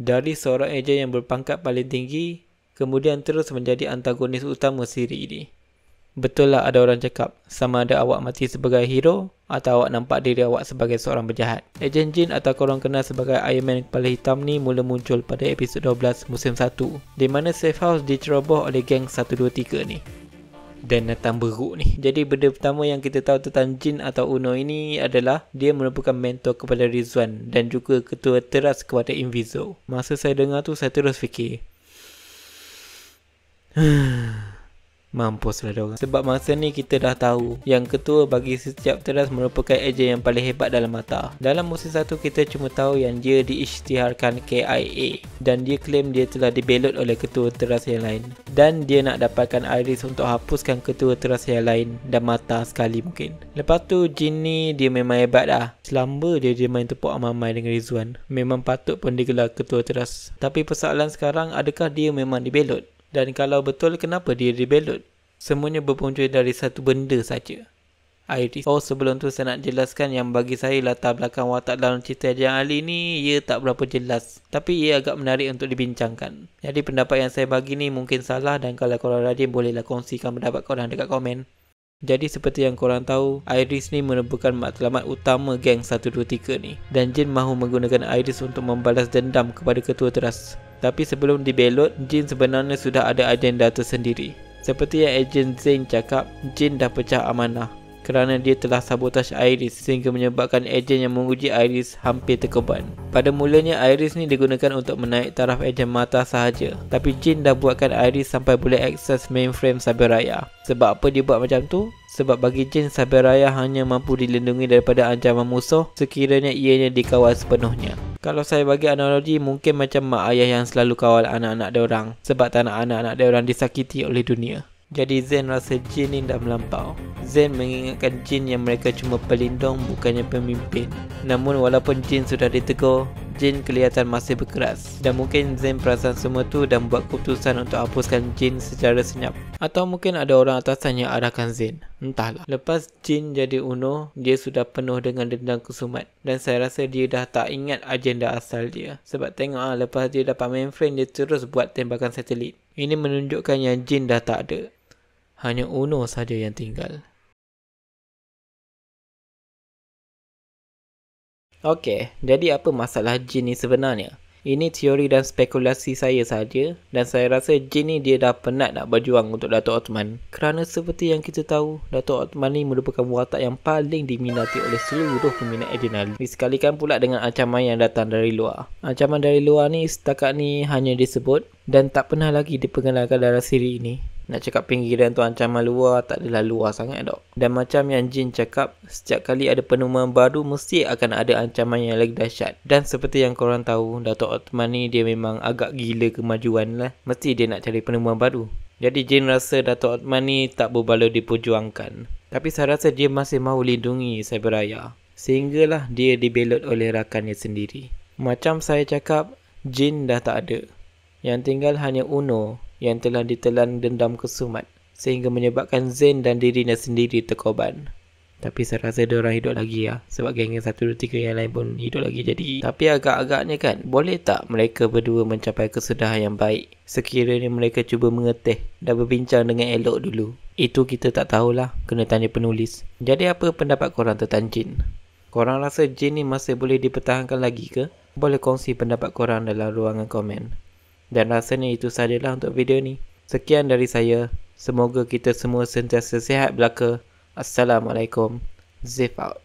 Dari seorang ejen yang berpangkat paling tinggi, kemudian terus menjadi antagonis utama siri ini. Betul lah ada orang cakap, sama ada awak mati sebagai hero atau awak nampak diri awak sebagai seorang penjahat. Ejen Jin atau korang kenal sebagai Iron Man kepala hitam ni mula muncul pada episod 12 musim 1, di mana safe house diceroboh oleh geng 123 ni. Dan datang beruk ni. Jadi benda pertama yang kita tahu tentang Jin atau Uno ini adalah dia merupakan mentor kepada Rizwan dan juga ketua teras kepada Invizo. Masa saya dengar tu saya terus fikir, mampuslah diorang. Sebab masa ni kita dah tahu yang ketua bagi setiap teras merupakan ejen yang paling hebat dalam mata. Dalam musim 1 kita cuma tahu yang dia diisytiharkan KIA dan dia claim dia telah dibelot oleh ketua teras yang lain. Dan dia nak dapatkan Iris untuk hapuskan ketua teras yang lain dan mata sekali mungkin. Lepas tu Jin ni dia memang hebat dah. Selamba dia main tepuk amai-amai dengan Rizwan. Memang patut pun digelar ketua teras. Tapi persoalan sekarang, adakah dia memang dibelot? Dan kalau betul, kenapa dia dibelot? Semuanya berpunca dari satu benda saja, Iris. Oh, sebelum tu saya nak jelaskan yang bagi saya latar belakang watak dalam cerita Ejen Ali ni, ia tak berapa jelas. Tapi ia agak menarik untuk dibincangkan. Jadi pendapat yang saya bagi ni mungkin salah dan kalau korang rajin bolehlah kongsikan pendapat korang dekat komen. Jadi seperti yang korang tahu, Iris ni merupakan matlamat utama geng 123 ni. Dan Jin mahu menggunakan Iris untuk membalas dendam kepada ketua teras. Tapi sebelum dibelot, Jin sebenarnya sudah ada agenda tersendiri. Seperti yang ejen Zain cakap, Jin dah pecah amanah kerana dia telah sabotaj Iris sehingga menyebabkan ejen yang menguji Iris hampir terkorban. Pada mulanya Iris ni digunakan untuk menaik taraf ejen mata sahaja, tapi Jin dah buatkan Iris sampai boleh akses mainframe Cyberraya. Sebab apa dia buat macam tu? Sebab bagi Jin, Cyberraya hanya mampu dilindungi daripada ancaman musuh sekiranya ianya dikawal sepenuhnya. Kalau saya bagi analogi, mungkin macam mak ayah yang selalu kawal anak-anak diorang sebab tak nak anak-anak diorang disakiti oleh dunia. Jadi Zain rasa Jin ni dah melampau. Zain mengingatkan Jin yang mereka cuma pelindung bukannya pemimpin. Namun walaupun Jin sudah ditegur, Jin kelihatan masih berkeras. Dan mungkin Zain perasan semua tu dan buat keputusan untuk hapuskan Jin secara senyap. Atau mungkin ada orang atasan yang arahkan Zain. Entahlah. Lepas Jin jadi Uno, dia sudah penuh dengan dendam kesumat. Dan saya rasa dia dah tak ingat agenda asal dia. Sebab tengok lepas dia dapat mainframe, dia terus buat tembakan satelit. Ini menunjukkan yang Jin dah tak ada. Hanya Uno saja yang tinggal. Okey, jadi apa masalah Jin ni sebenarnya? Ini teori dan spekulasi saya saja dan saya rasa Jin ni dia dah penat nak berjuang untuk Datuk Othman. Kerana seperti yang kita tahu, Datuk Othman ni merupakan watak yang paling diminati oleh seluruh peminat Ejen Ali. Disekalikan pula dengan ancaman yang datang dari luar. Ancaman dari luar ni setakat ni hanya disebut dan tak pernah lagi diperkenalkan dalam siri ini. Nak cakap pinggiran tu ancaman luar tak adalah luar sangat dok. Dan macam yang Jin cakap, setiap kali ada penemuan baru mesti akan ada ancaman yang lagi dahsyat. Dan seperti yang korang tahu, Datuk Othman ni dia memang agak gila kemajuan lah. Mesti dia nak cari penemuan baru. Jadi Jin rasa Datuk Othman ni tak berbaloi diperjuangkan. Tapi saya rasa dia masih mahu lindungi Cyberraya. Sehinggalah dia dibelot oleh rakannya sendiri. Macam saya cakap, Jin dah tak ada. Yang tinggal hanya Uno yang telah ditelan dendam kesumat sehingga menyebabkan Zain dan dirinya sendiri terkorban. Tapi saya rasa diorang hidup lagi ya, sebab geng 123 yang lain pun hidup lagi jadi. Tapi agak-agaknya kan, boleh tak mereka berdua mencapai kesudahan yang baik sekiranya mereka cuba mengeteh dan berbincang dengan elok dulu? Itu kita tak tahulah, kena tanya penulis. Jadi apa pendapat korang tentang Jin? Korang rasa Jin ni masih boleh dipertahankan lagi ke? Boleh kongsi pendapat korang dalam ruangan komen. Dan rasanya itu sajalah untuk video ni. Sekian dari saya. Semoga kita semua sentiasa sihat belaka. Assalamualaikum. Zif out.